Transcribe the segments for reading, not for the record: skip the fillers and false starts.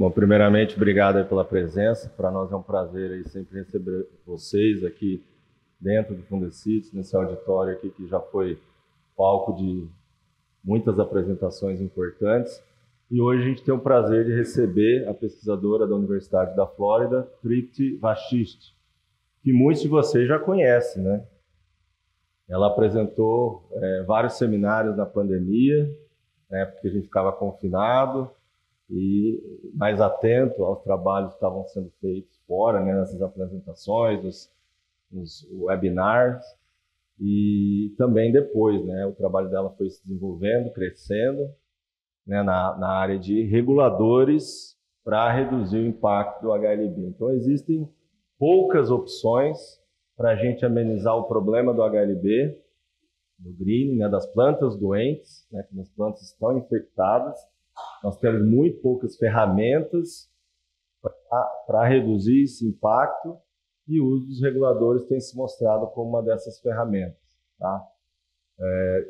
Bom, primeiramente, obrigado aí pela presença. Para nós é um prazer aí sempre receber vocês aqui dentro do Fundecites, nesse auditório aqui que já foi palco de muitas apresentações importantes. E hoje a gente tem o prazer de receber a pesquisadora da Universidade da Flórida, Tripti Vashist, que muitos de vocês já conhecem, né? Ela apresentou vários seminários na pandemia, né, porque a gente ficava confinado e mais atento aos trabalhos que estavam sendo feitos fora, né, nessas apresentações, nos webinars, e também depois, né, o trabalho dela foi se desenvolvendo, crescendo, né, na área de reguladores para reduzir o impacto do HLB. Então, existem poucas opções para a gente amenizar o problema do HLB, do greening, né, das plantas doentes, né, que as plantas estão infectadas. Nós temos muito poucas ferramentas para reduzir esse impacto e o uso dos reguladores tem se mostrado como uma dessas ferramentas. Tá?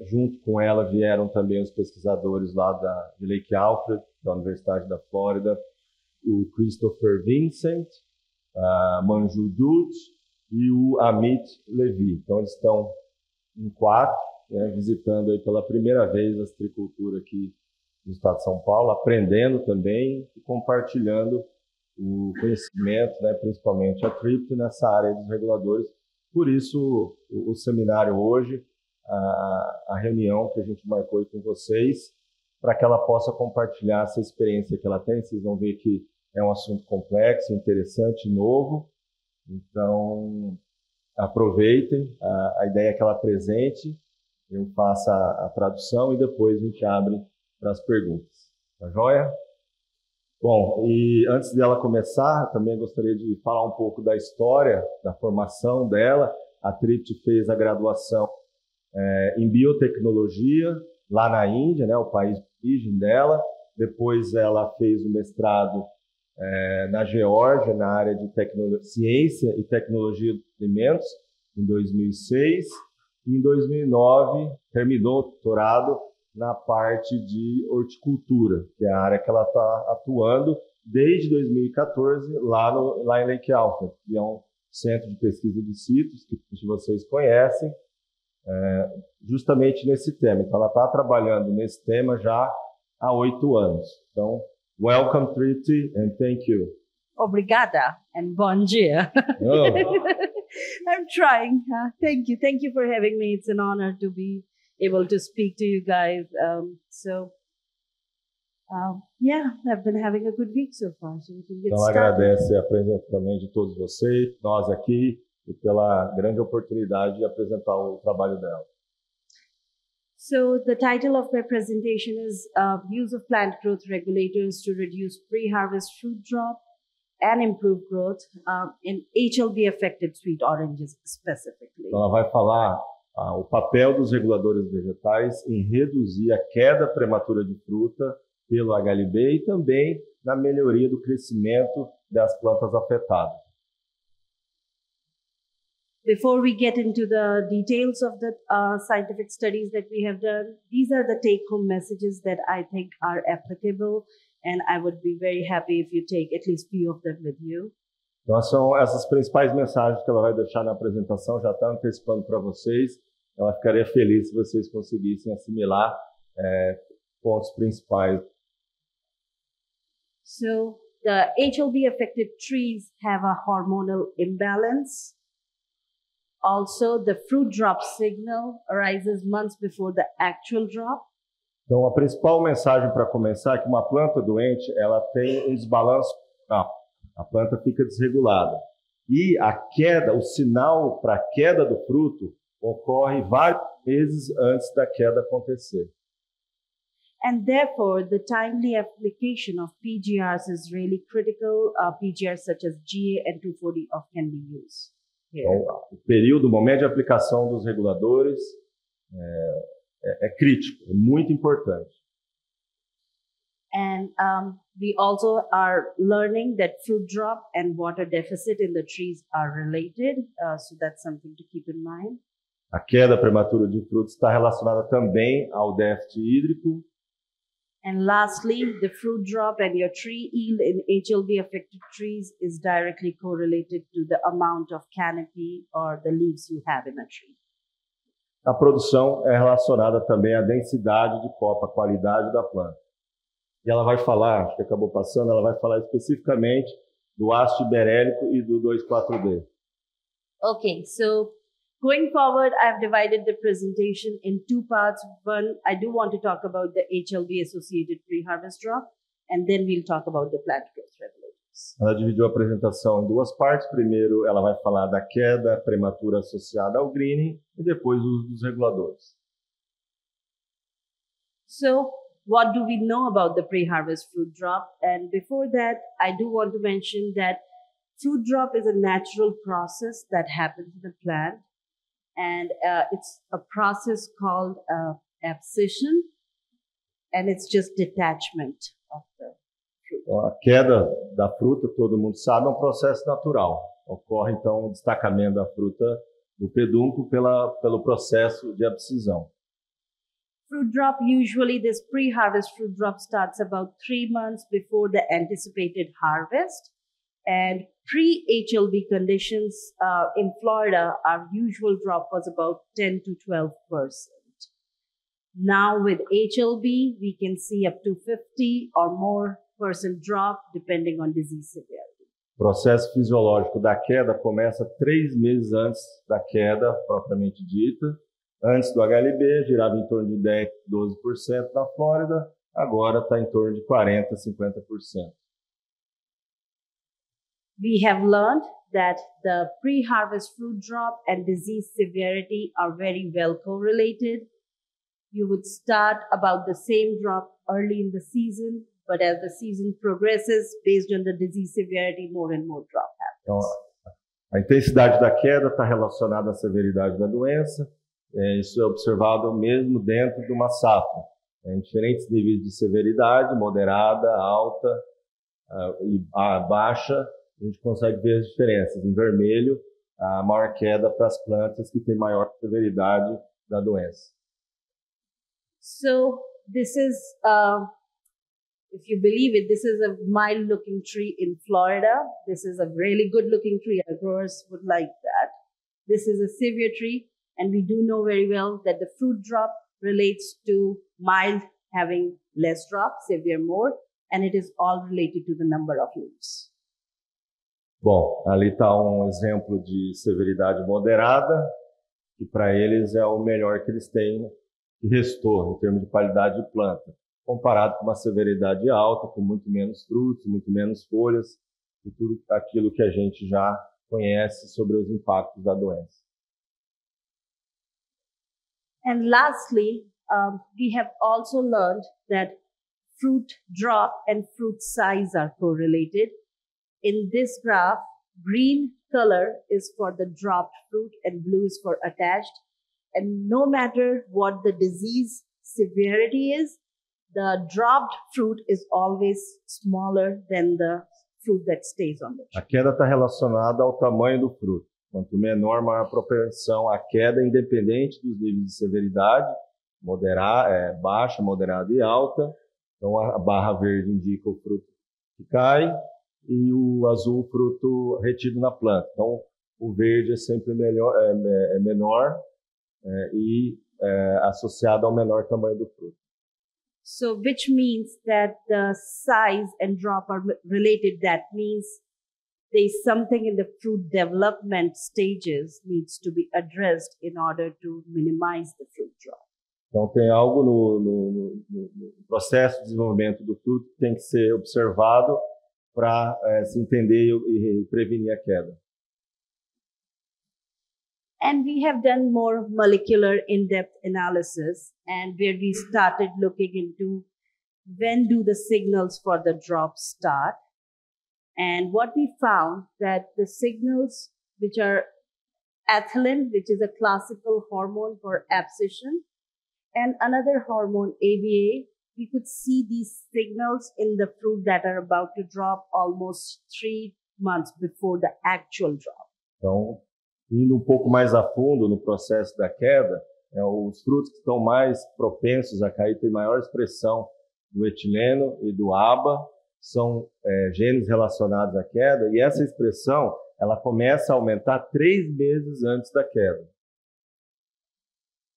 Junto com ela vieram também os pesquisadores lá de Lake Alfred, da Universidade da Flórida, o Christopher Vincent, Manju Dutt e o Amit Levi. Então, eles estão em 4, né, visitando aí pela primeira vez a citricultura aqui no estado de São Paulo, aprendendo também e compartilhando o conhecimento, né, principalmente a Tripti nessa área dos reguladores. Por isso, o seminário hoje, a reunião que a gente marcou aí com vocês, para que ela possa compartilhar essa experiência que ela tem. Vocês vão ver que é um assunto complexo, interessante, novo. Então, aproveitem a ideia que ela apresente, eu faço a tradução e depois a gente abre para as perguntas. Tá joia? Bom, e antes dela começar, também gostaria de falar um pouco da história, da formação dela. A Tripti fez a graduação em biotecnologia, lá na Índia, né, o país de origem dela. Depois ela fez o mestrado na Geórgia, na área de ciência e tecnologia de alimentos, em 2006. E em 2009, terminou o doutorado na parte de horticultura, que é a área que ela está atuando desde 2014, lá em Lake Alfred, que é um centro de pesquisa de citros, que vocês conhecem, justamente nesse tema. Então, ela está trabalhando nesse tema já há 8 anos. Então, welcome, Tripti, and thank you. Obrigada and bom dia. Oh. I'm trying. Thank you for having me. It's an honor to be able to speak to you guys. Yeah, I've been having a good week so far, so we can get então, started. agradece a presença também de todos vocês, nós aqui, e pela grande oportunidade de apresentar o trabalho dela. So the title of my presentation is Use of Plant Growth Regulators to Reduce Pre-Harvest Fruit Drop and Improve Growth in HLB-affected sweet oranges specifically. Então, ela vai falar o papel dos reguladores vegetais em reduzir a queda prematura de fruta pelo HLB e também na melhoria do crescimento das plantas afetadas. Before we get into the details of the scientific studies that we have done, these are the take-home messages that I think are applicable, and I would be very happy if you take at least few of them with you. Então, são essas principais mensagens que ela vai deixar na apresentação, já está antecipando para vocês. Ela ficaria feliz se vocês conseguissem assimilar pontos principais. So, the HLB-affected trees have a hormonal imbalance. Also, the fruit drop signal arises months before the actual drop. Então, a principal mensagem para começar é que uma planta doente, ela tem um desbalanço. A planta fica desregulada. E a queda, o sinal para a queda do fruto ocorre vários meses antes da queda acontecer. And therefore, the timely application of PGRs is really critical. PGRs such as GA and 2,4-D can be used. Então, o momento de aplicação dos reguladores é crítico, é muito importante. And we also are learning that fruit drop and water deficit in the trees are related, so that's something to keep in mind. A queda prematura de frutos está relacionada também ao déficit hídrico And lastly, the fruit drop and your tree yield in HLB affected trees is directly correlated to the amount of canopy or the leaves you have in a tree. A produção é relacionada também à densidade de copa, a qualidade da planta. E ela vai falar, acho que acabou passando, ela vai falar especificamente do ácido iberélico e do 2,4-D. Okay, so going forward, I've divided the presentation in two parts. One, I do want to talk about the HLB-associated pre-harvest drop, and then we'll talk about the plant growth regulators. Ela dividiu a apresentação em duas partes. Primeiro, ela vai falar da queda prematura associada ao greening e depois o uso dos reguladores. So, what do we know about the pre-harvest fruit drop? And before that, I do want to mention that fruit drop is a natural process that happens in the plant. And it's a process called abscission, and it's just detachment of the fruit. Então, a queda da fruta, todo mundo sabe, é um processo natural. Ocorre, então, o destacamento da fruta do pedúnculo pelo processo de abscisão. Fruit drop, usually this pre-harvest fruit drop starts about 3 months before the anticipated harvest. And pre-HLB conditions in Florida, our usual drop was about 10 to 12%. Now with HLB, we can see up to 50 or more % drop depending on disease severity. O processo fisiológico da queda começa 3 meses antes da queda propriamente dita. Antes do HLB, girava em torno de 10, 12% na Flórida, agora está em torno de 40, 50%. We have learned that the pre-harvest fruit drop and disease severity are very well correlated. You would start about the same drop early in the season, but as the season progresses, based on the disease severity, more and more drop happens. Então, a intensidade da queda está relacionada à severidade da doença. Isso é observado mesmo dentro de uma safra. Em diferentes níveis de severidade, moderada, alta e baixa, a gente consegue ver as diferenças. Em vermelho, a maior queda para as plantas que têm maior severidade da doença. So this is, if you believe it, this is a mild-looking tree in Florida. This is a really good-looking tree. Our growers would like that. This is a severe tree, and we do know very well that the fruit drop relates to mild having less drop, severe more, and it is all related to the number of leaves. Bom, ali está um exemplo de severidade moderada, que para eles é o melhor que eles têm que restou em termos de qualidade de planta, comparado com uma severidade alta, com muito menos frutos, muito menos folhas, e tudo aquilo que a gente já conhece sobre os impactos da doença. And lastly, we have also learned that fruit drop and fruit size are correlated. In this graph, green color is for the dropped fruit and blue is for attached. And no matter what the disease severity is, the dropped fruit is always smaller than the fruit that stays on the tree. A queda está relacionada ao tamanho do fruto. Quanto menor, maior a propensão à queda, independente dos níveis de severidade, baixa, moderada e alta. Então, a barra verde indica o fruto que cai e o azul o fruto retido na planta. Então, o verde é sempre menor e associado ao menor tamanho do fruto. So, which means that the size and drop are related. That means there's something in the fruit development stages needs to be addressed in order to minimize the fruit drop. Então, tem algo no processo de desenvolvimento do fruto que tem que ser observado para se entender e prevenir a queda. And we have done more molecular in-depth analysis, and where we started looking into when do the signals for the drop start. And what we found that the signals which are ethylene, which is a classical hormone for abscission, and another hormone, ABA, we could see these signals in the fruit that are about to drop almost 3 months before the actual drop. Então, indo pouco mais a fundo no processo da queda, os frutos que estão mais propensos a cair têm maior expressão do etileno e do ABA, são genes relacionados à queda, e essa expressão ela começa a aumentar 3 meses antes da queda.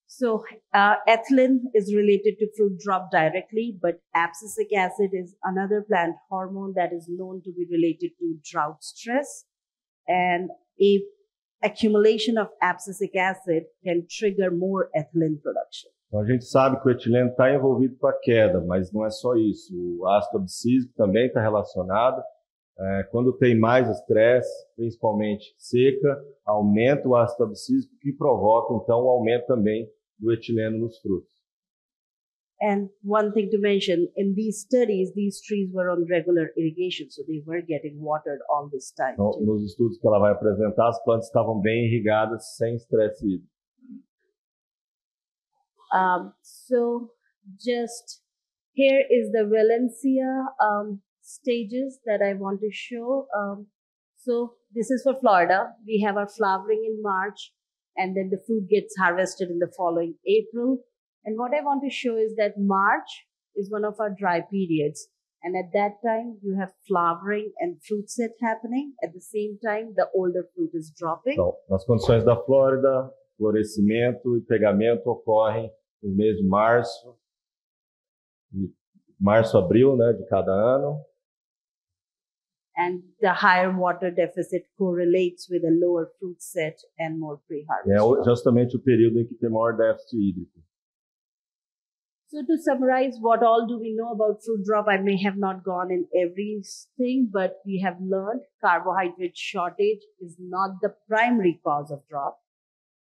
So ethylene is related to fruit drop directly, but abscisic acid is another plant hormone that is known to be related to drought stress, and a accumulation of abscisic acid can trigger more ethylene production. Então a gente sabe que o etileno está envolvido com a queda, mas não é só isso. O ácido abscísico também está relacionado. Quando tem mais estresse, principalmente seca, aumenta o ácido abscísico, que provoca então o aumento também do etileno nos frutos. And one thing to mention, in these studies, these trees were on regular irrigation, so they were getting watered all this time. Então, nos estudos que ela vai apresentar, as plantas estavam bem irrigadas, sem estresse hídrico. So just here is the Valencia stages that I want to show. So this is for Florida. We have our flowering in March, and then the fruit gets harvested in the following April. And what I want to show is that March is one of our dry periods. And at that time, you have flowering and fruit set happening. At the same time, the older fruit is dropping. Então, nas condições da Flórida, florescimento e pegamento ocorrem nos meses de março, abril, né, de cada ano. And the higher water deficit correlates with a lower fruit set and more pre-harvest. É justamente o período em que tem maior déficit hídrico. So to summarize, what all do we know about fruit drop? I may have not gone in everything, but we have learned carbohydrate shortage is not the primary cause of drop.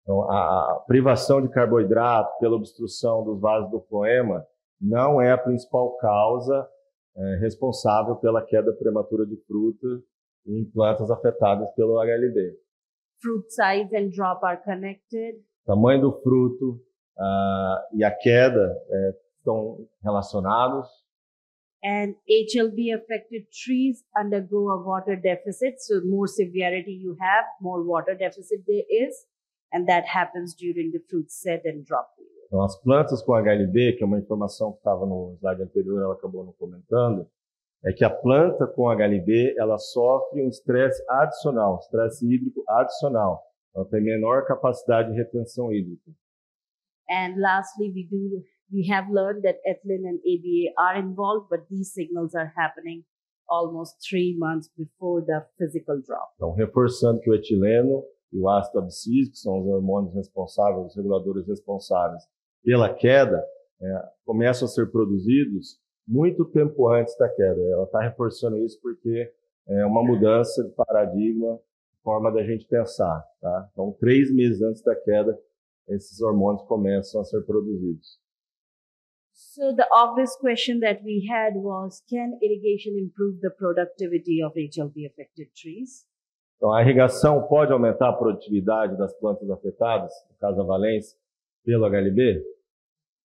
Então, a privação de carboidrato pela obstrução dos vasos do floema não é a principal causa responsável pela queda prematura de fruta em plantas afetadas pelo HLB. Fruit size and drop are connected. O tamanho do fruto e a queda estão relacionados. And HLB affected trees undergo a water deficit. So more severity you have, more water deficit there is. And that happens during the fruit set and drop period. Então, as plantas com HLB, que é uma informação que estava no slide anterior, ela acabou não comentando, é que a planta com HLB, ela sofre um estresse adicional, estresse hídrico adicional. Ela tem menor capacidade de retenção hídrica. And lastly, we have learned that ethylene and ABA are involved, but these signals are happening almost 3 months before the physical drop. Então, reforçando que o etileno e o ácido abscísico, que são os hormônios responsáveis, os reguladores responsáveis pela queda, começam a ser produzidos muito tempo antes da queda. Ela está reforçando isso porque é uma mudança de paradigma, forma da gente pensar. Tá? Então, 3 meses antes da queda, esses hormônios começam a ser produzidos. So the obvious question that we had was, can irrigation improve the productivity of HLB-affected trees? Então, a irrigação pode aumentar a produtividade das plantas afetadas, no caso da Valência, pelo HLB?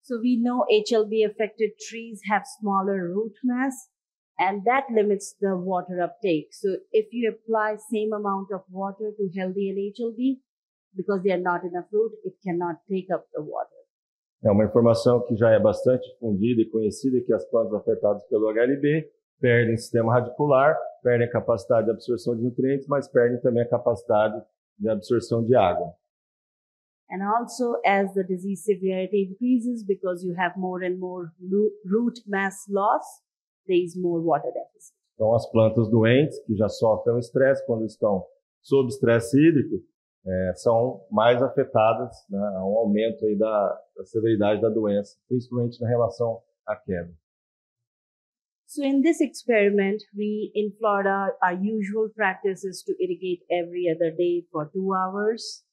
So we know HLB-affected trees have smaller root mass, and that limits the water uptake. So if you apply same amount of water to healthy and HLB, because they are not enough root, it cannot take up the water. É uma informação que já é bastante difundida e conhecida, que as plantas afetadas pelo HLB perdem sistema radicular, perdem a capacidade de absorção de nutrientes, mas perdem também a capacidade de absorção de água. And also, as the disease severity increases, because you have more and more root mass loss, there is more water deficit. Então, as plantas doentes, que já sofrem o estresse, quando estão sob estresse hídrico, são mais afetadas, né, a um aumento aí da severidade da doença, principalmente na relação à queda. So in this experiment, in Florida, our usual practice is to irrigate every other day for 2 hours.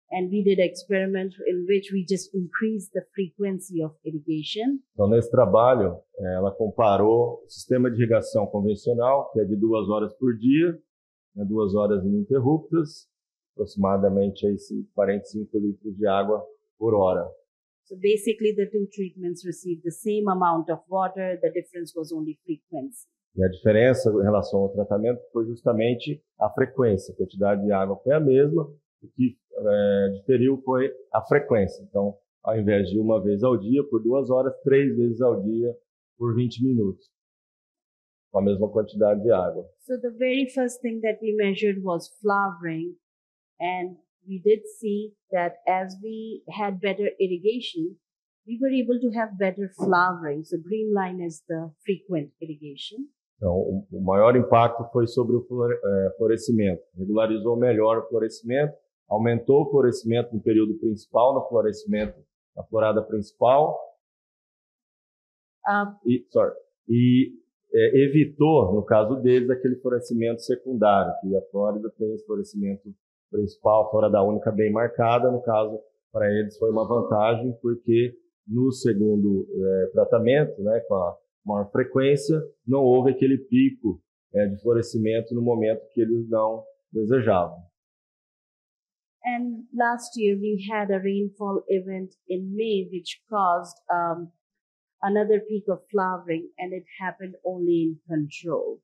And we did an experiment in which we just increased the frequency of irrigation. Então, nesse trabalho, ela comparou o sistema de irrigação convencional, que é de 2 horas por dia, 2 horas ininterruptas, aproximadamente aí 45 litros de água por hora. So basically, the 2 treatments received the same amount of water. The difference was only frequency. E a diferença em relação ao tratamento foi justamente a frequência. A quantidade de água foi a mesma, o que diferiu foi a frequência. Então, ao invés de uma vez ao dia, por 2 horas, 3 vezes ao dia, por 20 minutos, com a mesma quantidade de água. So the very first thing that we measured was flowering, and we did see that as we had better irrigation, we were able to have better flowering. So green line is the frequent irrigation. Então, o maior impacto foi sobre o florescimento. Regularizou melhor o florescimento, aumentou o florescimento no período principal, no florescimento da florada principal, e evitou, no caso deles, aquele florescimento secundário, que a Flórida tem esse florescimento principal, florada única bem marcada. No caso, para eles foi uma vantagem, porque no segundo tratamento, né, com a maior frequência, não houve aquele pico de florescimento no momento que eles não desejavam. And last year we had a rainfall event in May which caused another peak of flowering, and it happened only in control.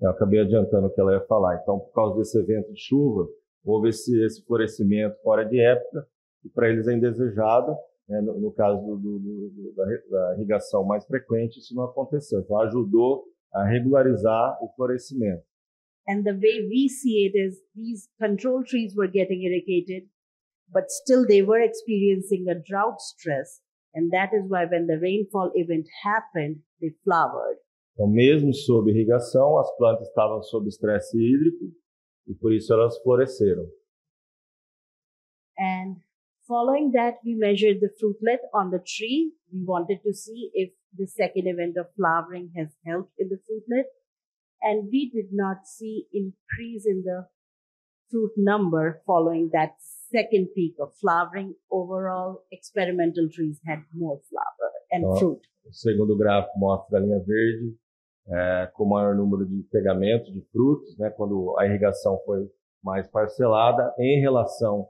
Eu acabei adiantando o que ela ia falar. Então, por causa desse evento de chuva, houve esse florescimento fora de época, e para eles é indesejado. No caso da irrigação mais frequente, isso não aconteceu. Então, ajudou a regularizar o florescimento. And the way we see it is these control trees were getting irrigated, but still they were experiencing a drought stress. And that is why when the rainfall event happened, they flowered. Então, mesmo sob irrigação, as plantas estavam sob estresse hídrico e por isso elas floresceram. And following that, we measured the fruitlet on the tree. We wanted to see if the second event of flowering has helped in the fruitlet. And we did not see increase in the fruit number following that second peak of flowering. Overall, experimental trees had more flower and fruit. O segundo gráfico mostra a linha verde com maior número de pegamento de frutos, né, quando a irrigação foi mais parcelada, em relação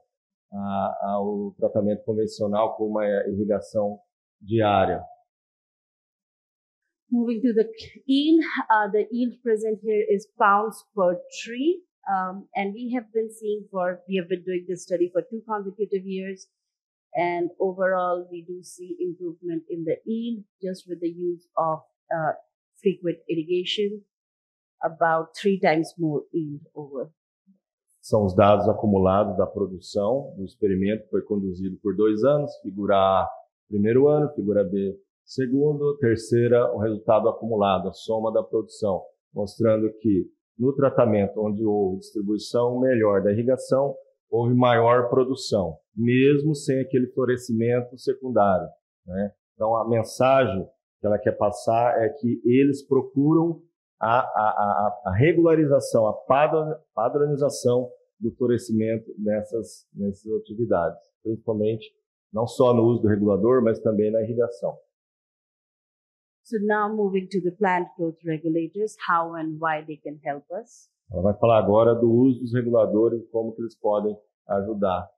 ao tratamento convencional com uma irrigação diária. Moving to the yield present here is pounds per tree. And we have been doing this study for 2 consecutive years. And overall, we do see improvement in the yield just with the use of frequent irrigation, about 3 times more yield over. São os dados acumulados da produção do experimento que foi conduzido por 2 anos, figura A, primeiro ano, figura B, segundo, terceira, o resultado acumulado, a soma da produção, mostrando que no tratamento onde houve distribuição melhor da irrigação, houve maior produção, mesmo sem aquele florescimento secundário, né? Então, a mensagem que ela quer passar é que eles procuram a regularização, a padronização do florescimento nessas atividades, principalmente não só no uso do regulador, mas também na irrigação. So now moving to the plant growth regulators, how and why they can help us. Ela vai falar agora do uso dos reguladores e como que eles podem ajudar.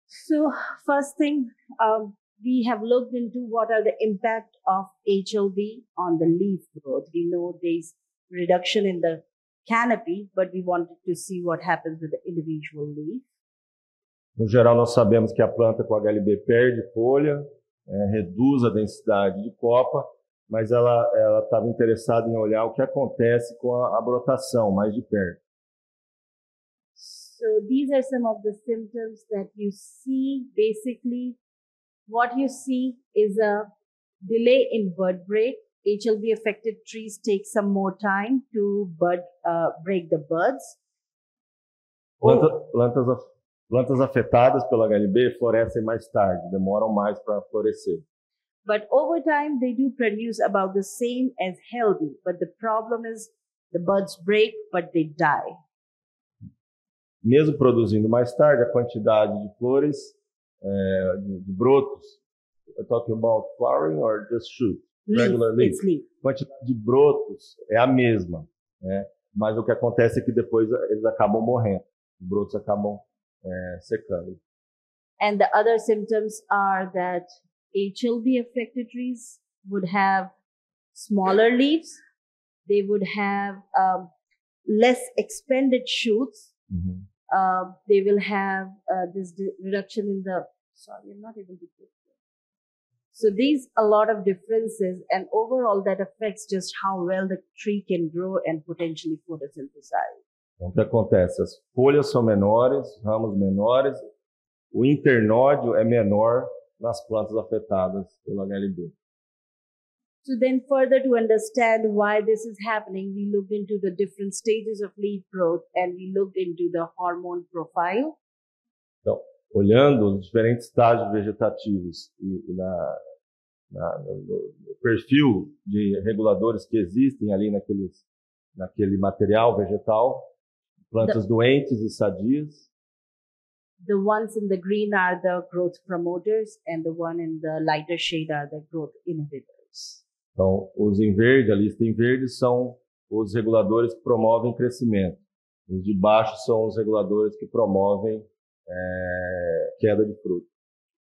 So first thing, we have looked into what are the impact of HLB on the leaf growth. We know there's reduction in the canopy, but we wanted to see what happens with the individual leaf. No geral, nós sabemos que a planta com HLB perde folha, reduz a densidade de copa, mas ela estava interessada em olhar o que acontece com a brotação mais de perto. So these are some of the symptoms that you see. Basically, what you see is a delay in bud break. HLB affected trees take some more time to break the buds. Plantas afetadas pelo HLB florescem mais tarde, demoram mais para florescer. But over time, they do produce about the same as healthy. But the problem is the buds break, but they die. Mesmo produzindo mais tarde, a quantidade de flores, de brotos, I'm talking about flowering or just shoot? Regular leaf. A quantidade de brotos é a mesma, né? Mas o que acontece é que depois eles acabam morrendo, os brotos acabam secando. And the other symptoms are that HLB affected trees would have smaller leaves, they would have less expanded shoots, they will have this reduction in the, sorry, I'm not able to put it. So these a lot of differences, and overall that affects just how well the tree can grow and potentially photosynthesize. Então, o que acontece? As folhas são menores, ramos menores, o internódio é menor nas plantas afetadas pelo HLB. So then further to understand why this is happening, we looked into the different stages of leaf growth and we looked into the hormone profile. Então, olhando os diferentes estágios vegetativos e no perfil de reguladores que existem ali naquele material vegetal, plantas doentes e sadias. The ones in the green are the growth promoters and the one in the lighter shade are the growth inhibitors. Então, os em verde, a lista em verde, são os reguladores que promovem crescimento. Os de baixo são os reguladores que promovem queda de fruto.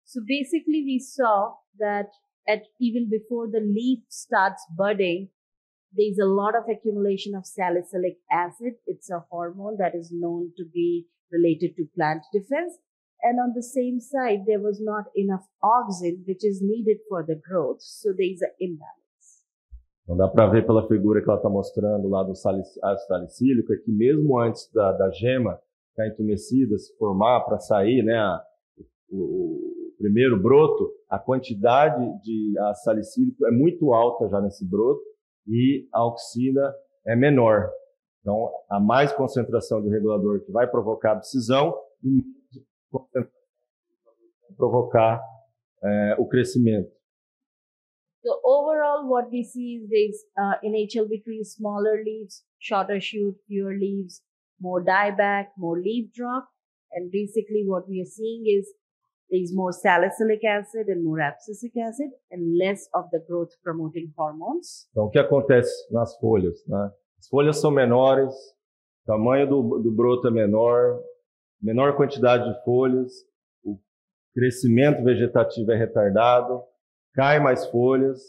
So basically we saw that even before the leaf starts budding, there's a lot of accumulation of salicylic acid. It's a hormone that is known to be related to plant defense. And on the same side, there was not enough auxin, which is needed for the growth. So there's an imbalance. Então dá para ver pela figura que ela está mostrando lá do ácido salicílico, é que mesmo antes da gema ficar entumecida, se formar para sair, né, o primeiro broto, a quantidade de ácido salicílico é muito alta já nesse broto e a auxina é menor. Então, há mais concentração de regulador que vai provocar abscisão e menos concentração que vai provocar o crescimento. So overall, what we see is there's in HLB trees, smaller leaves, shorter shoot, fewer leaves, more dieback, more leaf drop. And basically what we are seeing is there's more salicylic acid and more abscisic acid and less of the growth promoting hormones. Então, o que acontece nas folhas, né? As folhas são menores, o tamanho do broto é menor quantidade de folhas, o crescimento vegetativo é retardado, cai mais folhas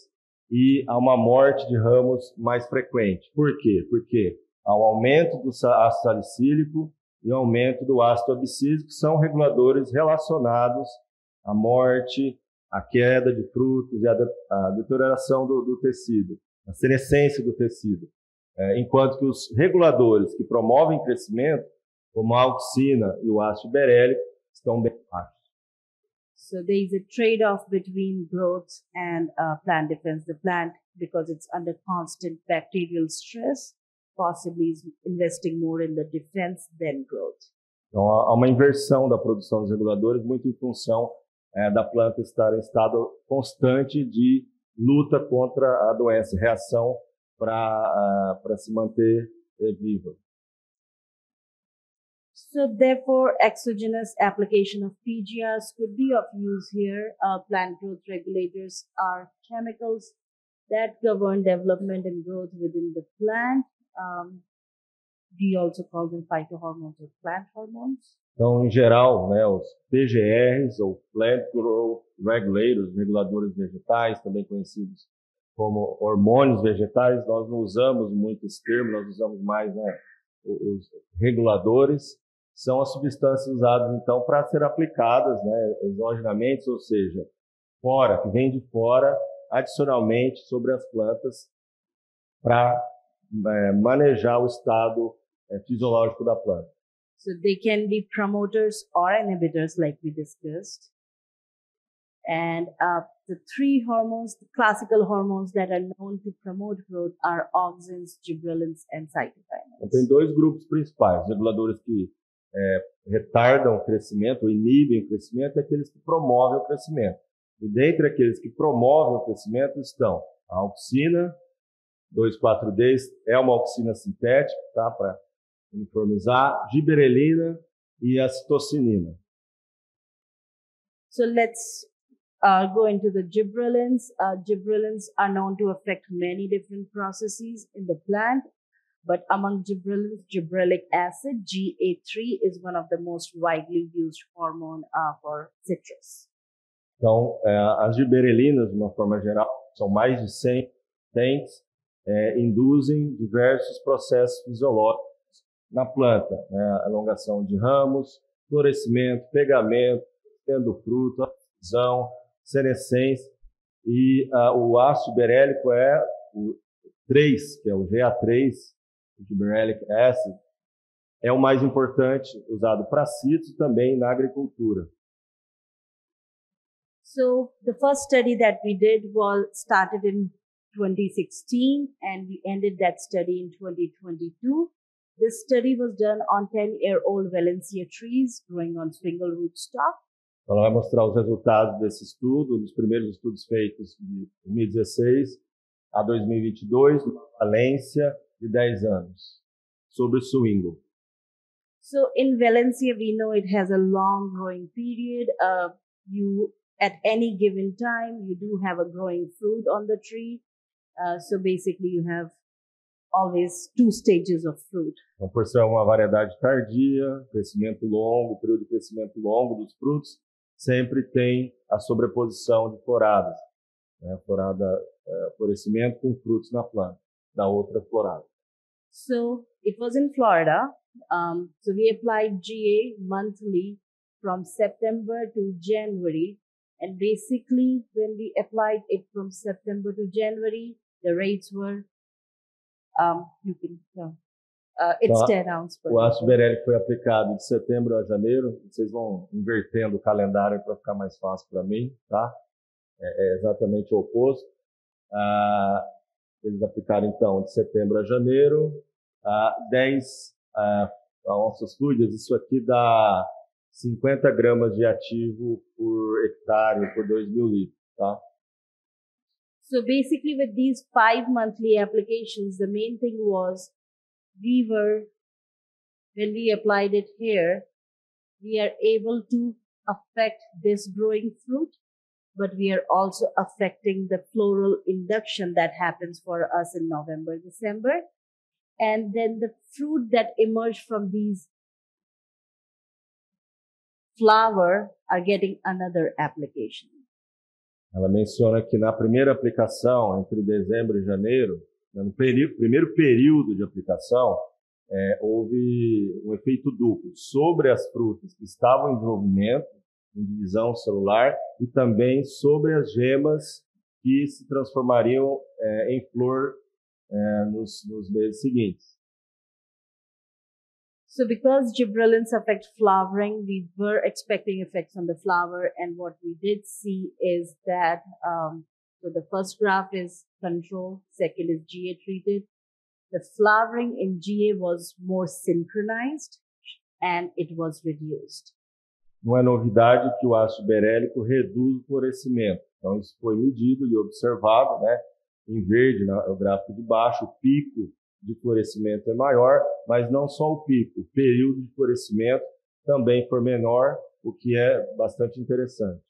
e há uma morte de ramos mais frequente. Por quê? Porque há um aumento do ácido salicílico e um aumento do ácido abscísico, que são reguladores relacionados à morte, à queda de frutos e à deterioração do tecido, à senescência do tecido. Enquanto que os reguladores que promovem crescimento, como a auxina e o ácido berélico, estão bem baixos. So there is a trade-off between growth and plant defense. The plant, because it's under constant bacterial stress, possibly is investing more in the defense than growth. Então, há uma inversão da produção dos reguladores, muito em função da planta estar em estado constante de luta contra a doença, reação para se manter viva. So therefore, exogenous application of PGRs could be of use here. Plant growth regulators are chemicals that govern development and growth within the plant. We also call them phytohormones or plant hormones. Então, em geral, né, os PGRs, ou Plant Growth Regulators, reguladores vegetais, também conhecidos como hormônios vegetais, nós não usamos muito esse termo, nós usamos mais, né, os reguladores. São as substâncias usadas, então, para ser aplicadas, né, exogenamente, ou seja, fora, que vem de fora, adicionalmente sobre as plantas, para manejar o estado fisiológico da planta. So they can be promoters or inhibitors, like we discussed. And the three hormones, the classical hormones that are known to promote growth are auxins, gibberellins, and cytokinins. Então, tem dois grupos principais, reguladores que retardam o crescimento, ou inibem o crescimento, e aqueles que promovem o crescimento. E dentre aqueles que promovem o crescimento estão a auxina, 2,4-D, é uma auxina sintética, tá, para uniformizar, gibberellina e a citocinina. So let's go into the gibberellins. Gibberellins are known to affect many different processes in the plant, but among gibberellins, gibberellic acid, GA3, is one of the most widely used hormone for citrus. Então, as gibberellinas, de uma forma geral, são mais de 100 patentes, induzem diversos processos fisiológicos na planta, né? Alongação de ramos, florescimento, pegamento, tendo fruto, visão, senescência. E o ácido berélico é o 3, que é o GA3, o gibberellic acid, é o mais importante, usado para cítricos e também na agricultura. So the first study that we did was started in 2016 and we ended that study in 2022. This study was done on 10-year-old Valencia trees growing on spingle rootstock. Então, ela vai mostrar os resultados desse estudo, dos primeiros estudos feitos de 2016 a 2022, numa Valência de 10 anos, sobre swingle. So in Valencia, we know it has a long growing period. At any given time, you do have a growing fruit on the tree. So basically, you have always 2 stages of fruit. Então, por ser uma variedade tardia, crescimento longo, período de crescimento longo dos frutos, sempre tem a sobreposição de floradas, né? Florescimento com frutos na planta, da outra florada. So it was in Florida. So we applied GA monthly from September to January. And basically, when we applied it from September to January, the rates were, it's 10 ounces per O ácido berélico foi aplicado de setembro a janeiro. Vocês vão invertendo o calendário para ficar mais fácil para mim, tá? É exatamente o oposto. Eles aplicaram, então, de setembro a janeiro, 10 onças fluidas. Isso aqui dá 50 gramas de ativo por hectare por 2.000 litros, tá? So basically with these 5 monthly applications, the main thing was when we applied it here, we are able to affect this growing fruit, but we are also affecting the floral induction that happens for us in November, December. And then the fruit that emerge from these flower are getting another application. Ela menciona que na primeira aplicação, entre dezembro e janeiro, no primeiro período de aplicação, houve um efeito duplo sobre as frutas que estavam em desenvolvimento, em divisão celular, e também sobre as gemas que se transformariam em flor nos meses seguintes. So because gibberellins affect flowering, we were expecting effects on the flower, and what we did see is that, so the first graph is control, second is GA treated. The flowering in GA was more synchronized and it was reduced. Não é novidade que o ácido berélico reduz o florescimento. Então isso foi medido e observado, né? Em verde, no gráfico de baixo, o pico de florescimento é maior, mas não só o pico, o período de florescimento também foi menor, o que é bastante interessante.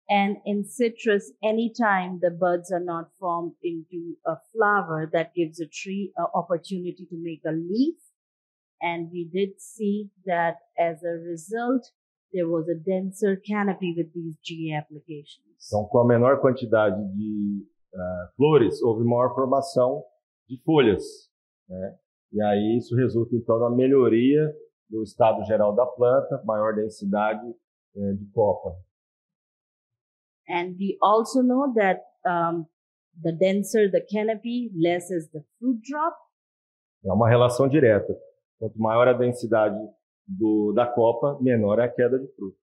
And in citrus, anytime the buds are not formed into a flower, that gives a tree an opportunity to make a leaf. And we did see that as a result, there was a denser canopy with these GA applications. Então, com a menor quantidade de flores, houve maior formação de folhas, né? E aí isso resulta, então, na melhoria do estado geral da planta, maior densidade de copa. And we also know that the denser the canopy, less is the fruit drop. É uma relação direta. Quanto maior a densidade da copa, menor é a queda de fruto.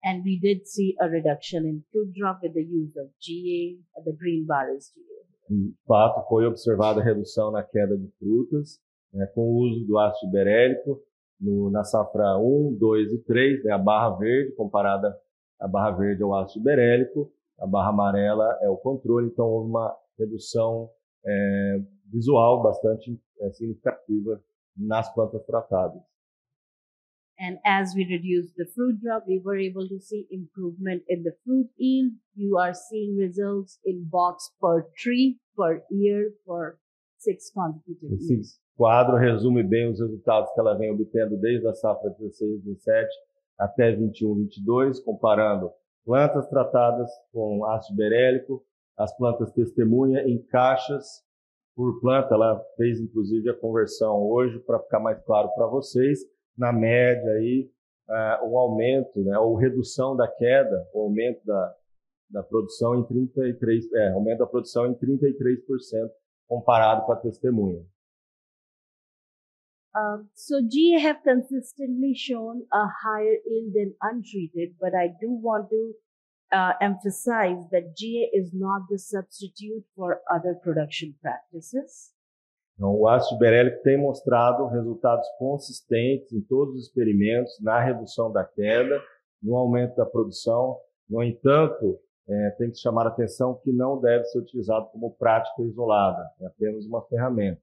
And we did see a reduction in fruit drop with the use of GA, the green bar is GA. De fato, foi observada a redução na queda de frutas, né, com o uso do ácido berélico na safra 1, 2 e 3, né, a barra verde, comparada a barra verde ao ácido berélico, a barra amarela é o controle, então houve uma redução visual bastante significativa nas plantas tratadas. And as we reduced the fruit drop, we were able to see improvement in the fruit yield. You are seeing results in box per tree, per year, for 6 consecutive years. Esse quadro resume bem os resultados que ela vem obtendo desde a safra 16, 17 até 21, 22, comparando plantas tratadas com ácido berélico, as plantas testemunha em caixas por planta. Ela fez, inclusive, a conversão hoje para ficar mais claro para vocês. Na média, aí, o aumento, né, ou redução da queda, o aumento da produção em 33%, aumento da produção em 33% comparado com a testemunha. So GA have consistently shown a higher yield than untreated, but I do want to emphasize that GA is not the substitute for other production practices. Então, o ácido tiberélico tem mostrado resultados consistentes em todos os experimentos na redução da queda, no aumento da produção. No entanto, tem que chamar a atenção que não deve ser utilizado como prática isolada, é apenas uma ferramenta.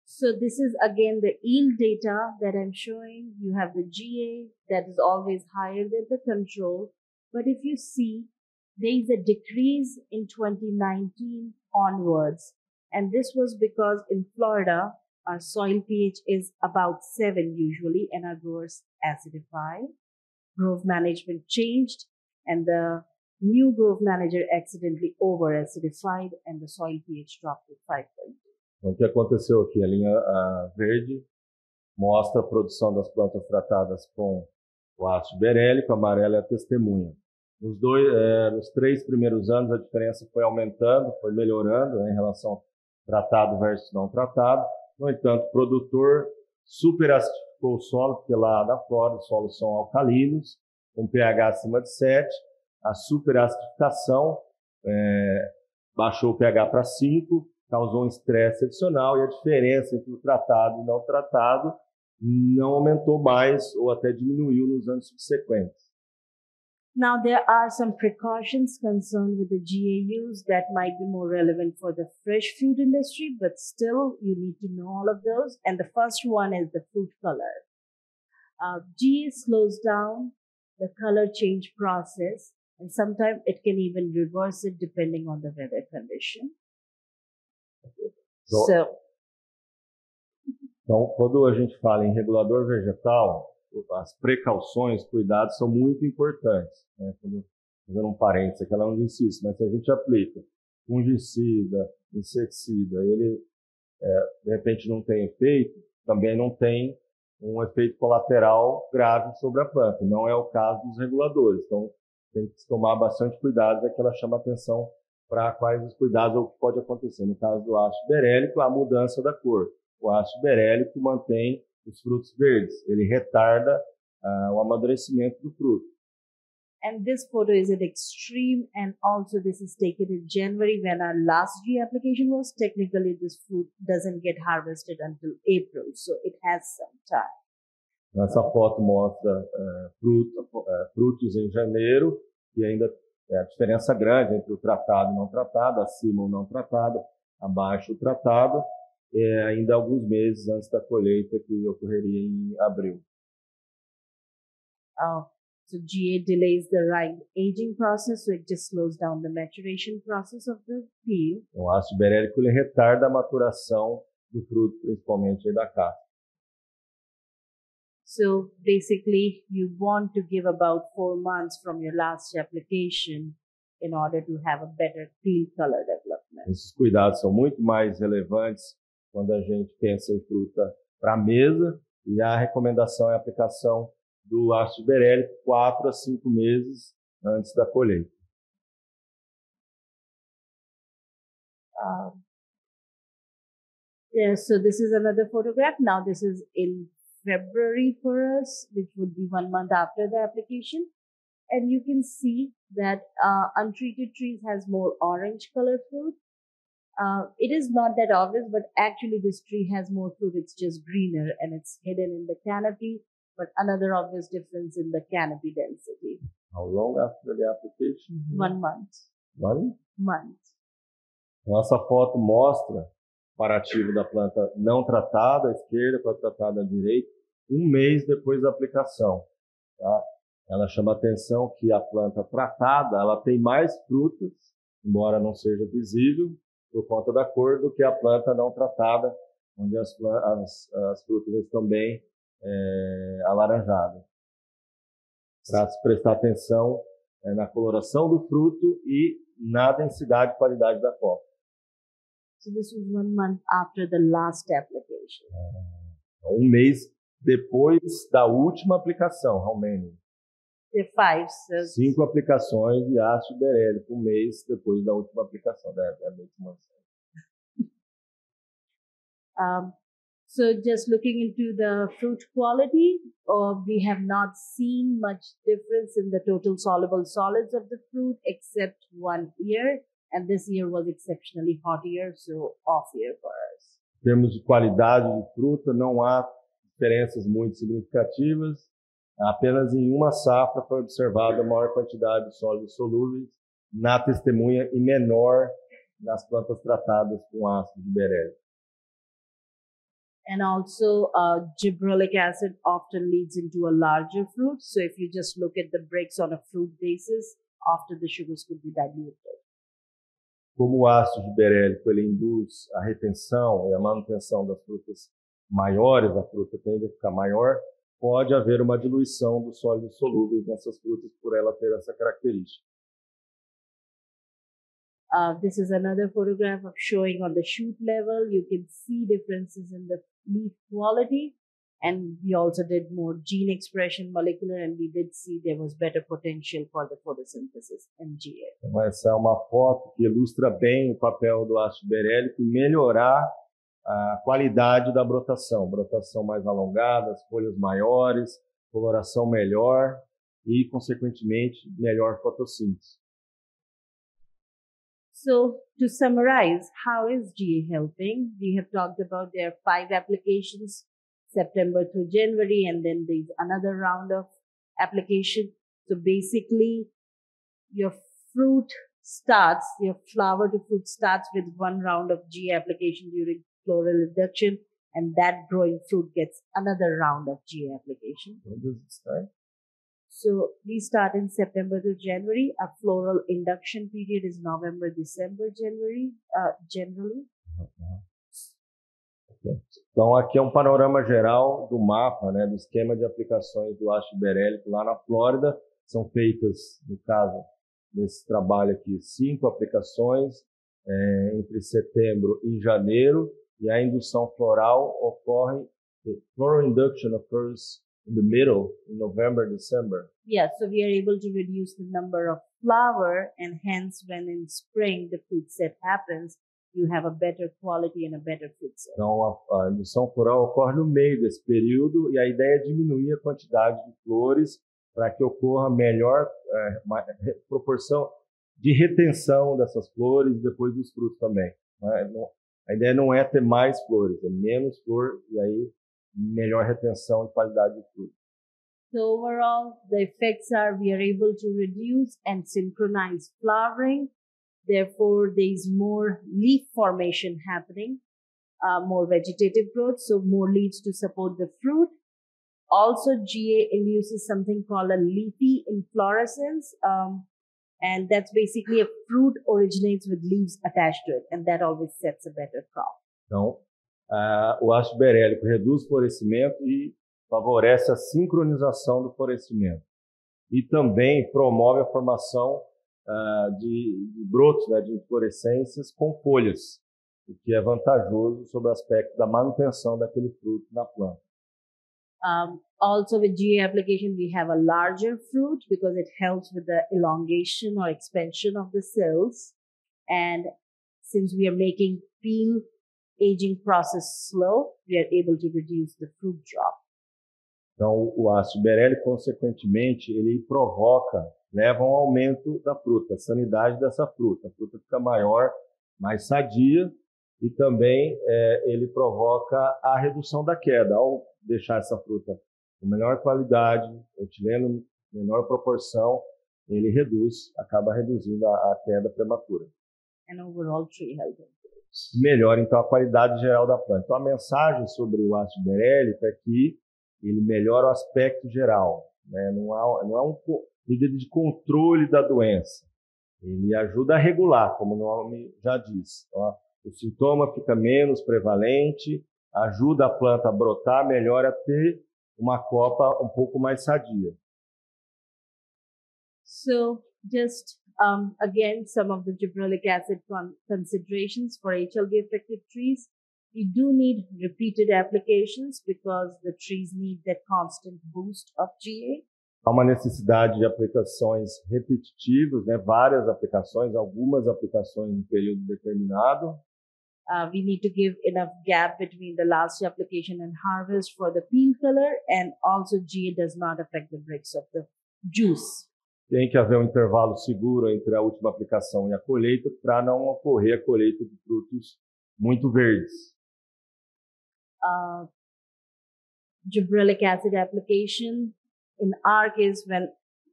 So this is again the yield data that I'm showing. You have the GA that is always higher than the control. But if you see, there is a decrease in 2019 onwards. And this was because in Florida, our soil pH is about 7 usually, and our growers acidify. Grove management changed, and the new grove manager accidentally over-acidified, and the soil pH dropped to 5.2. Então, o que aconteceu aqui? A linha verde mostra a produção das plantas tratadas com o ácido tiberélico, a amarela é a testemunha. Nos 3 primeiros anos, a diferença foi aumentando, foi melhorando, né, em relação ao tratado versus não tratado. No entanto, o produtor superacidificou o solo, porque lá na Flórida os solos são alcalinos, com pH acima de 7. A superacidificação baixou o pH para 5, causou um estresse adicional, e a diferença entre o tratado e não tratado não aumentou mais ou até diminuiu nos anos subsequentes. Now, there are some precautions concerned with the GA use that might be more relevant for the fresh fruit industry, but still you need to know all of those. And the first one is the fruit color. GA slows down the color change process, and sometimes it can even reverse it depending on the weather condition. Então, quando a gente fala em regulador vegetal, as precauções, cuidados são muito importantes, né? Quando, fazendo um parênteses aqui, ela não disse isso, mas se a gente aplica fungicida, inseticida, ele de repente não tem efeito, também não tem um efeito colateral grave sobre a planta. Não é o caso dos reguladores. Então, tem que tomar bastante cuidado, é que ela chama atenção para quais os cuidados ou o que pode acontecer. No caso do ácido tiberélico, a mudança da cor. O ácido tiberélico mantém os frutos verdes, ele retarda o amadurecimento do fruto. And this photo is at extreme, and also this is taken in January when our last G application was. Technically, this fruit doesn't get harvested until April, so it has some time. Essa foto mostra frutos em janeiro, e ainda a diferença grande entre o tratado e não tratado, acima o não tratado, abaixo o tratado, ainda alguns meses antes da colheita, que ocorreria em abril. So GA delays the rind aging process, so it just slows down the maturation process of the peel. O ácido tiberélico ele retarda a maturação do fruto, principalmente aí da casca. So basically, you want to give about 4 months from your last application in order to have a better peel color development. Esses cuidados são muito mais relevantes quando a gente pensa em fruta para a mesa, e a recomendação é a aplicação do ácido tiberélico 4 a 5 meses antes da colheita. So this is another photograph. Now this is in February for us, which would be 1 month after the application. And you can see that untreated trees has more orange color fruit. It is not that obvious, but actually this tree has more fruit. It's just greener and it's hidden in the canopy, but another obvious difference in the canopy density. How long after the application? 1 month. 1 month. Nossa foto mostra o comparativo da planta não tratada à esquerda com a tratada à direita, 1 mês depois da aplicação. Tá? Ela chama a atenção que a planta tratada ela tem mais frutas, embora não seja visível, por conta da cor, do que a planta não tratada, onde as frutas estão bem alaranjadas. Para se prestar atenção na coloração do fruto e na densidade e qualidade da copa. So this was 1 month after the last application. Mês depois da última aplicação. How many? There are 5. So 5 aplicações de ácido berélico, mês depois da última aplicação. That makes more sense. So just looking into the fruit quality, we have not seen much difference in the total soluble solids of the fruit except 1 year. And this year was exceptionally hot year, so off year for us. Em termos de qualidade de fruta, não há diferenças muito significativas. Apenas em uma safra foi observada a maior quantidade de sólidos solúveis na testemunha e menor nas plantas tratadas com ácido de berélico. And also, gibberellic acid often leads into a larger fruit. So if you just look at the bricks on a fruit basis, after the sugars could be diluted. Como o ácido de berélico ele induz a retenção e a manutenção das frutas maiores, a fruta tende a ficar maior, pode haver uma diluição dos sólidos solúveis nessas frutas por ela ter essa característica. This is another photograph of showing on the shoot level. You can see differences in the leaf quality. And we also did more gene expression molecular, and we did see there was better potential for the photosynthesis MGA. Então, essa é uma foto que ilustra bem o papel do ácido berélico em melhorar a qualidade da brotação. Brotação mais alongada, as folhas maiores, coloração melhor e, consequentemente, melhor fotossíntese. So, to summarize, how is GA helping? We have talked about there are 5 applications, September through January, and then there's another round of application. So basically, your fruit starts, your flower to fruit starts with 1 round of GA application during floral induction, and that growing fruit gets another round of GA application. When does it start? So we start in September to January. Our floral induction period is November, December, January, generally. Então, aqui é um panorama geral do mapa, né, do esquema de aplicações do ácido berélico lá na Flórida. São feitas, no caso desse trabalho aqui, 5 aplicações entre setembro e janeiro, e a indução floral ocorre, the floral induction occurs in the middle, in November, December. Yeah, so we are able to reduce the number of flower, and hence when in spring the fruit set happens, you have a better quality and a better fruit set. Então, a indução floral ocorre no meio desse período, e a ideia é diminuir a quantidade de flores para que ocorra melhor proporção de retenção dessas flores depois dos frutos também. A ideia não é ter mais flores, é menos flor e aí melhor retenção e qualidade de fruto. So overall, the effects are we are able to reduce and synchronize flowering. Therefore, there is more leaf formation happening, more vegetative growth, so more leaves to support the fruit. Also, GA induces something called a leafy inflorescence, and that's basically a fruit originates with leaves attached to it, and that always sets a better crop. Então, o ácido berélico reduz o florescimento e favorece a sincronização do florescimento. E também promove a formação de brotos, né, de inflorescências com folhas, o que é vantajoso sobre o aspecto da manutenção daquele fruto na planta. Also with GA application, we have a larger fruit because it helps with the elongation or expansion of the cells. And since we are making peel aging process slow, we are able to reduce the fruit drop. Então, o ácido berélico, consequentemente, ele leva a um aumento da fruta, a sanidade dessa fruta. A fruta fica maior, mais sadia, e também ele provoca a redução da queda. Ao deixar essa fruta com melhor qualidade, etileno, menor proporção, ele acaba reduzindo a queda prematura. And overall tree health. Melhora, então, a qualidade geral da planta. Então, a mensagem sobre o ácido berélico é que ele melhora o aspecto geral, né? Não é uma medida de controle da doença. Ele ajuda a regular, como o nome já diz. Ó, o sintoma fica menos prevalente, ajuda a planta a brotar melhor, a ter uma copa um pouco mais sadia. So just Again, some of the gibberellic acid considerations for HLB affected trees. We do need repeated applications because the trees need that constant boost of GA. Há uma necessidade de aplicações repetitivas, né? Várias aplicações, algumas aplicações em período determinado. We need to give enough gap between the last application and harvest for the peel color, and also GA does not affect the bricks of the juice. Tem que haver um intervalo seguro entre a última aplicação e a colheita para não ocorrer a colheita de frutos muito verdes. Gibberellic acid application, in our case, when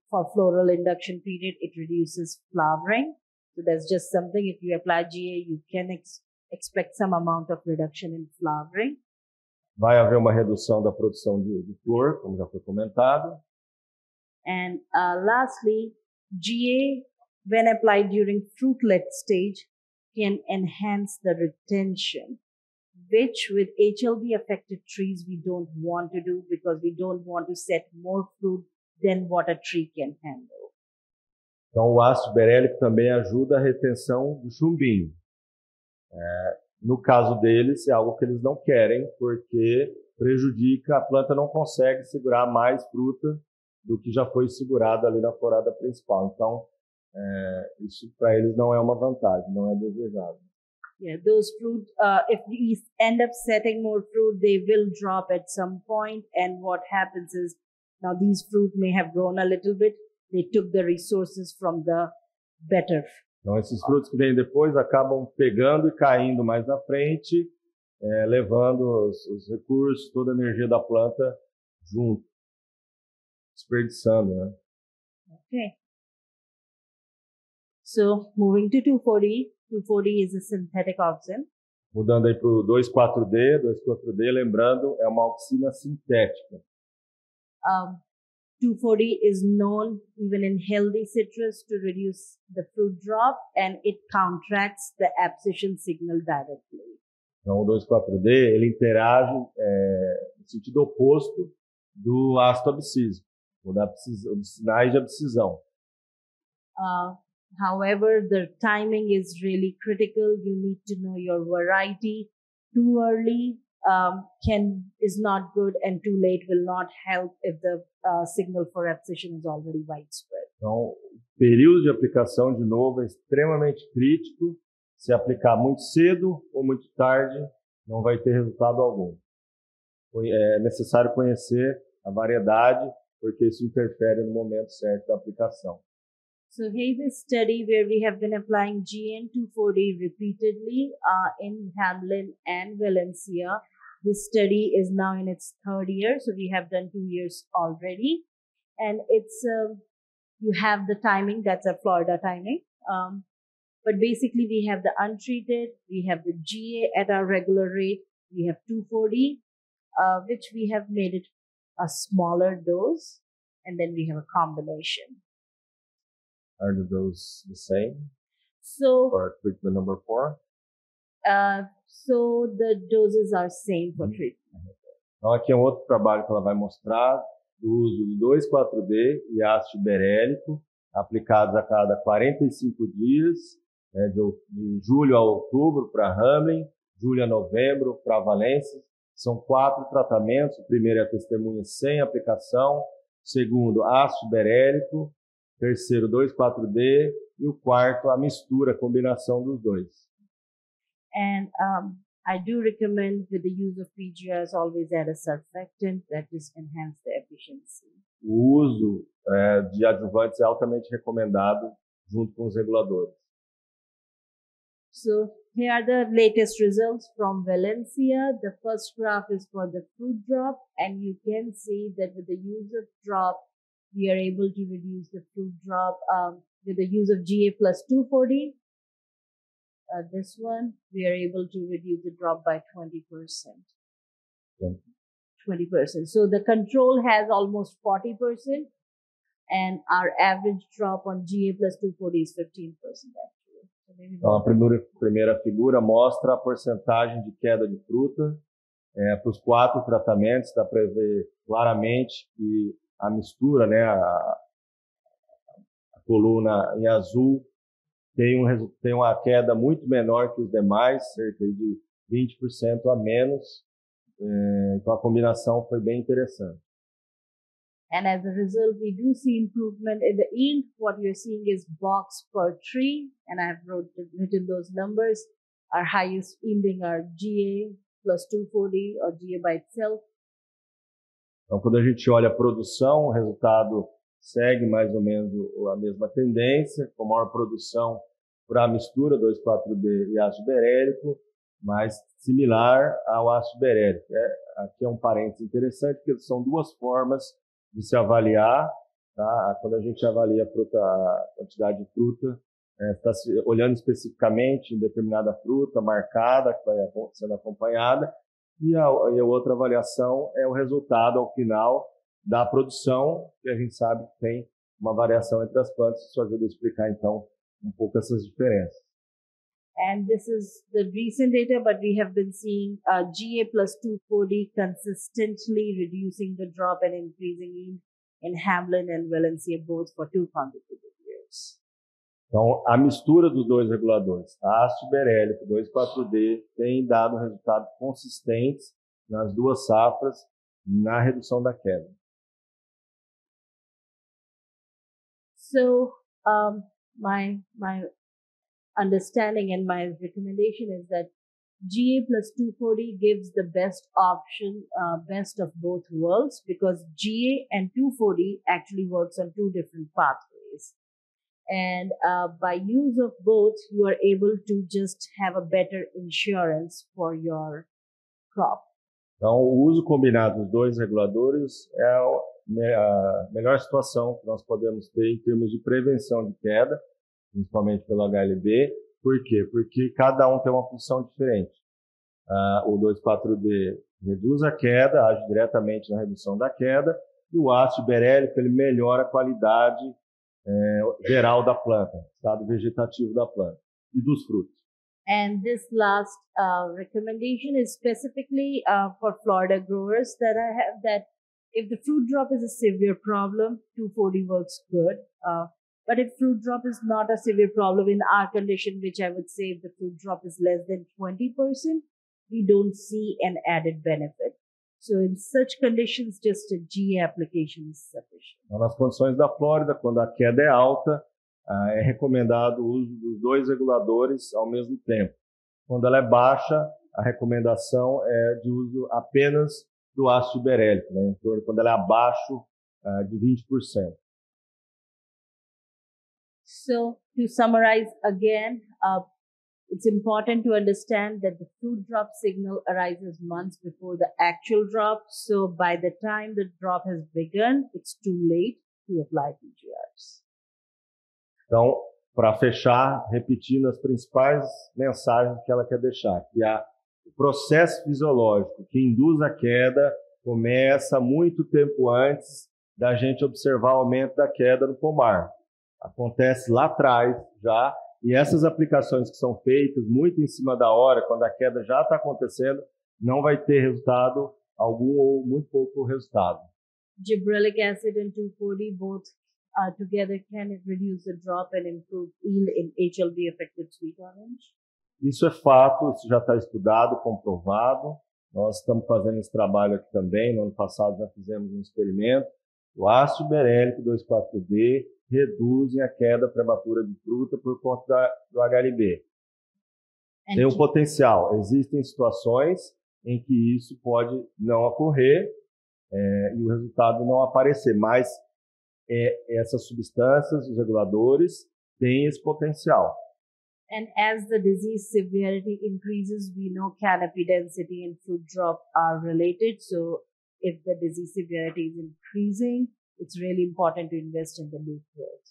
for floral induction period, it reduces flowering. So that's just something, if you apply GA, you can expect some amount of reduction in flowering. Vai haver uma redução da produção de flor, como já foi comentado. And lastly, GA, when applied during fruitlet stage, can enhance the retention, which with HLB affected trees we don't want to do because we don't want to set more fruit than what a tree can handle. Então, o ácido berélico também ajuda a retenção do chumbinho. No caso deles, é algo que eles não querem, porque prejudica, a planta não consegue segurar mais fruta do que já foi segurado ali na florada principal. Então, isso para eles não é uma vantagem, não é desejado. Yeah, those fruit, if we end up setting more fruit, they will drop at some point. And what happens is, now these fruit may have grown a little bit. They took the resources from the better. Então, esses frutos que vêm depois acabam pegando e caindo mais na frente, levando os recursos, toda a energia da planta junto, desperdiçando, né? Okay. So, moving to 2,4-D. 2,4-D is a synthetic auxin. Mudando aí para o 2,4-D. 2,4-D, lembrando, é uma auxina sintética. 2,4-D is known even in healthy citrus to reduce the fruit drop, and it counteracts the abscission signal directly. Então, o 2,4-D, ele interage no sentido oposto do ácido abscísico, ou dos sinais de abscisão. However, the timing is really critical. You need to know your variety. Too early is not good, and too late will not help if the signal for abscission is already widespread. Então, o período de aplicação, de novo, é extremamente crítico. Se aplicar muito cedo ou muito tarde, não vai ter resultado algum. É necessário conhecer a variedade, porque isso interfere no momento certo da aplicação. So here's a study where we have been applying GN 2,4-D repeatedly in Hamlin and Valencia. This study is now in its third year, so we have done 2 years already. And it's, you have the timing, that's a Florida timing. But basically we have the untreated, we have the GA at our regular rate, we have 2,4-D, which we have made it a smaller dose, and then we have a combination. Are the doses the same So, for treatment number 4? So the doses are same for treatment. Então, aqui é um outro trabalho que ela vai mostrar do uso do 2,4-D e ácido berélico aplicados a cada 45 dias, né, de julho a outubro para Hamlin, julho a novembro para Valência. São 4 tratamentos. O primeiro é a testemunha sem aplicação, o segundo, ácido berélico, terceiro, 2,4-D, e o quarto, a mistura, a combinação dos dois. And I do recommend, with the use of PGRs, always add a surfactant that just enhance the efficiency. O uso de adjuvantes é altamente recomendado junto com os reguladores. So here are the latest results from Valencia. The first graph is for the fruit drop, and you can see that with the use of drop, we are able to reduce the fruit drop with the use of GA plus 2,4-D. This one, we are able to reduce the drop by 20%. 20%. So the control has almost 40%, and our average drop on GA plus 2,4-D is 15% actually. So então, a primeira figura mostra a porcentagem de queda de fruta para os 4 tratamentos. Dá para ver claramente que a mistura, né, a coluna em azul tem uma queda muito menor que os demais, cerca de 20% a menos. Então a combinação foi bem interessante. And as a result, we do see improvement in the yield. What you're seeing is box per tree, and I have written those numbers. Our highest yielding are GA plus 240 or GA by itself. Então, quando a gente olha a produção, o resultado segue mais ou menos a mesma tendência, com maior produção para a mistura 2,4-D e ácido berélico, mas similar ao ácido berélico. Aqui é um parênteses interessante, porque são duas formas de se avaliar, tá? Quando a gente avalia a quantidade de fruta, está olhando especificamente em determinada fruta marcada, que vai sendo acompanhada, e a outra avaliação é o resultado ao final da produção, que a gente sabe que tem uma variação entre as plantas. Isso ajuda a explicar, então, um pouco essas diferenças. And this is the recent data, but we have been seeing GA plus 240 consistently reducing the drop and increasing yield in Hamlin and Valencia both for 2 consecutive years. Então, a mistura dos dois reguladores, ácido berélico 2,4-D, tem dado resultados consistentes nas duas safras na redução da queda. So, my understanding and my recommendation is that GA plus 240 gives the best option, best of both worlds, because GA and 240 actually works on 2 different pathways. And by use of both, you are able to just have a better insurance for your crop. Então, o uso combinado dos dois reguladores é a melhor situação que nós podemos ter em termos de prevenção de queda, principalmente pelo HLB. Por quê? Porque cada um tem uma função diferente. O 2,4-D reduz a queda, age diretamente na redução da queda, e o ácido berélico ele melhora a qualidade geral da planta, estado vegetativo da planta e dos frutos. And this last recommendation is specifically for Florida growers that I have, that if the fruit drop is a severe problem, 240 works good. But if fruit drop is not a severe problem in our condition, which I would say if the fruit drop is less than 20%, we don't see an added benefit. So in such conditions, just a GA application is sufficient. Então, nas condições da Flórida, quando a queda é alta, é recomendado o uso dos dois reguladores ao mesmo tempo. Quando ela é baixa, a recomendação é de uso apenas do ácido berélico, né? Então, quando ela é abaixo de 20%. So to summarize again, it's important to understand that the fruit drop signal arises months before the actual drop. So by the time the drop has begun, it's too late to apply PGRs. Então, para fechar, repetindo as principais mensagens que ela quer deixar, que o processo fisiológico que induz a queda começa muito tempo antes da gente observar o aumento da queda no pomar. Acontece lá atrás já, e essas aplicações que são feitas muito em cima da hora, quando a queda já está acontecendo, não vai ter resultado algum ou muito pouco resultado. Gibberellic acid and 240 both together can reduce the drop and improve yield in HLB affected sweet orange? Isso é fato, isso já está estudado, comprovado. Nós estamos fazendo esse trabalho aqui também. No ano passado já fizemos um experimento. O ácido berélico 2,4-D reduzem a queda prematura de fruta por conta do HLB. Tem um potencial. Existem situações em que isso pode não ocorrer e o resultado não aparecer, mas essas substâncias, os reguladores, têm esse potencial. And as the disease severity increases, we know canopy density and fruit drop are related. So if the disease severity is increasing, it's really important to invest in the leaf growth.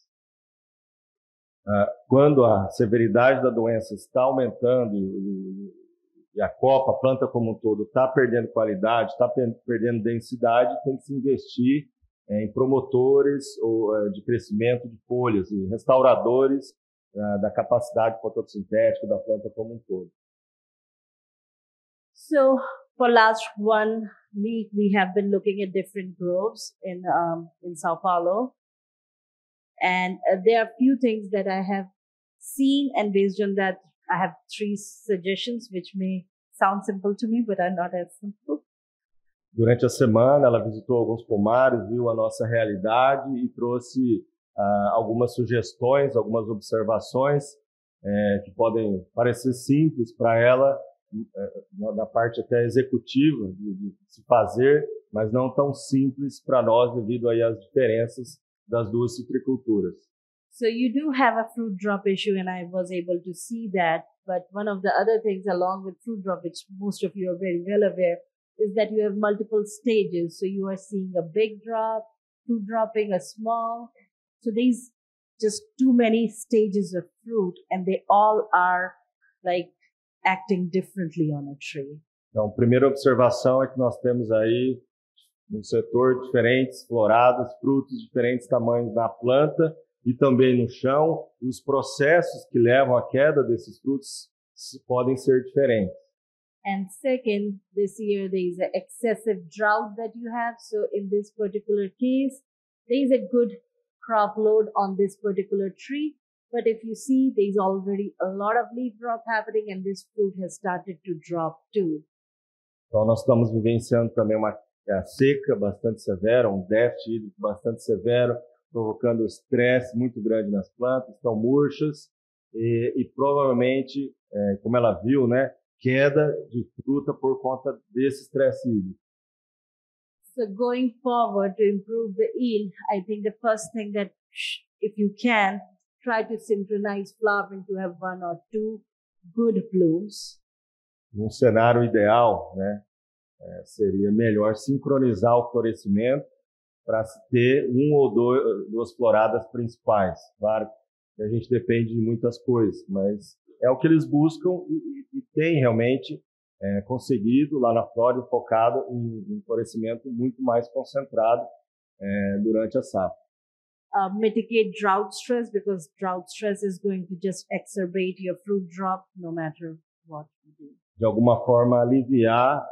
Quando a severidade da doença está aumentando e a copa, a planta como um todo, está perdendo qualidade, está perdendo densidade, tem que se investir em promotores de crescimento de folhas e restauradores da capacidade fotossintética da planta como um todo. So for last 1 week, we have been looking at different groves in Sao Paulo. And there are few things that I have seen, and based on that, I have 3 suggestions, which may sound simple to me, but are not as simple. Durante a semana, ela visitou alguns pomares, viu a nossa realidade e trouxe algumas sugestões, algumas observações que podem parecer simples para ela, na parte até executiva de se fazer, mas não tão simples para nós devido aí às diferenças das duas citriculturas. So you do have a fruit drop issue, and I was able to see that. But one of the other things along with fruit drop, which most of you are very well aware, is that you have multiple stages. So you are seeing a big drop, fruit dropping, a small. So there's just too many stages of fruit, and they all are like acting differently on a tree. Então, a primeira observação é que nós temos aí no setor diferentes floradas, frutos de diferentes tamanhos na planta e também no chão. E os processos que levam à queda desses frutos podem ser diferentes. And second, this year there is an excessive drought that you have. So in this particular case, there is a good crop load on this particular tree. But if you see, there is already a lot of leaf drop happening, and this fruit has started to drop too. Então nós estamos vivenciando também uma seca bastante severa, um déficit hídrico bastante severo, provocando estresse muito grande nas plantas, estão murchas e provavelmente, como ela viu, né, queda de fruta por conta desse estresse hídrico. So going forward to improve the yield, I think the first thing that if you can, try to synchronize flowering to have 1 or 2 good blooms. Num cenário ideal, né, seria melhor sincronizar o florescimento para ter 1 ou 2 floradas principais. Claro que a gente depende de muitas coisas, mas é o que eles buscam e tem realmente conseguido lá na Flórida, focado em florescimento muito mais concentrado durante a safra. Mitigate drought stress, because drought stress is going to just exacerbate your fruit drop no matter what you do. De alguma forma aliviar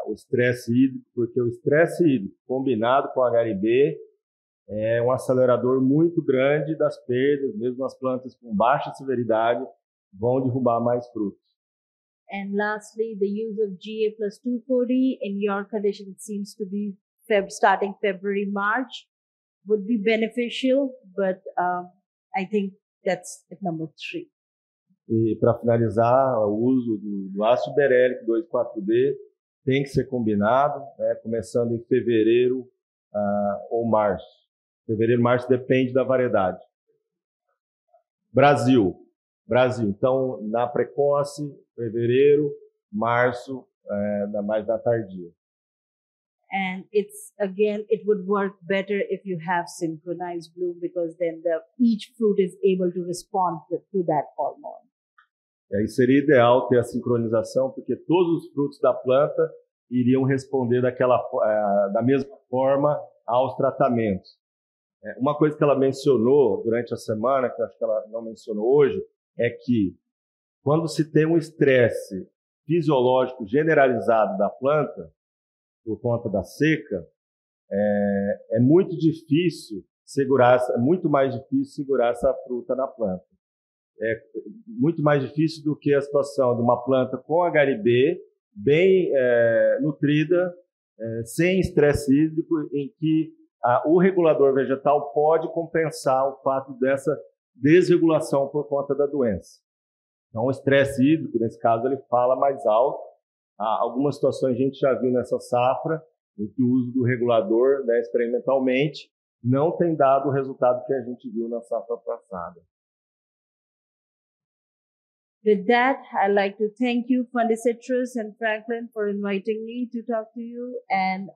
o estresse hídrico, porque o estresse hídrico combinado com HRB é um acelerador muito grande das perdas, mesmo as plantas com baixa severidade vão derrubar mais frutos. And lastly, the use of GA plus 240 in your condition, it seems to be starting February, March, would be beneficial, but I think that's at number 3. E para finalizar, o uso do ácido berélico 2,4-D tem que ser combinado, né, começando em fevereiro ou março. Fevereiro, março depende da variedade. Brasil. Então, na precoce, fevereiro, março, mais na tardia. And it would work better if you have synchronized bloom, because then each fruit is able to respond to that hormone. E aí seria ideal ter a sincronização, porque todos os frutos da planta iriam responder da mesma forma aos tratamentos. Uma coisa que ela mencionou durante a semana, que eu acho que ela não mencionou hoje, é que quando se tem um estresse fisiológico generalizado da planta, por conta da seca, é muito mais difícil segurar essa fruta na planta. É muito mais difícil do que a situação de uma planta com HRB, bem nutrida, sem estresse hídrico, em que o regulador vegetal pode compensar o fato dessa desregulação por conta da doença. Então, o estresse hídrico, nesse caso, ele fala mais alto. Algumas situações a gente já viu nessa safra, em que o uso do regulador, né, experimentalmente, não tem dado o resultado que a gente viu na safra passada. With that, I'd like to thank you, Fundicitrus and Franklin, for inviting me to talk to you. And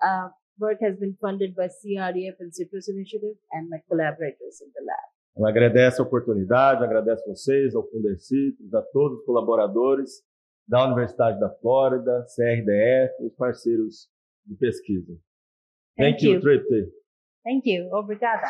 work has been funded by CRDF and Citrus Initiative and my collaborators in the lab. Ela agradece a oportunidade, agradece vocês, ao Fundecitrus, a todos os colaboradores da Universidade da Flórida, CRDF e os parceiros de pesquisa. Thank you, Tripty. Thank you. Obrigada.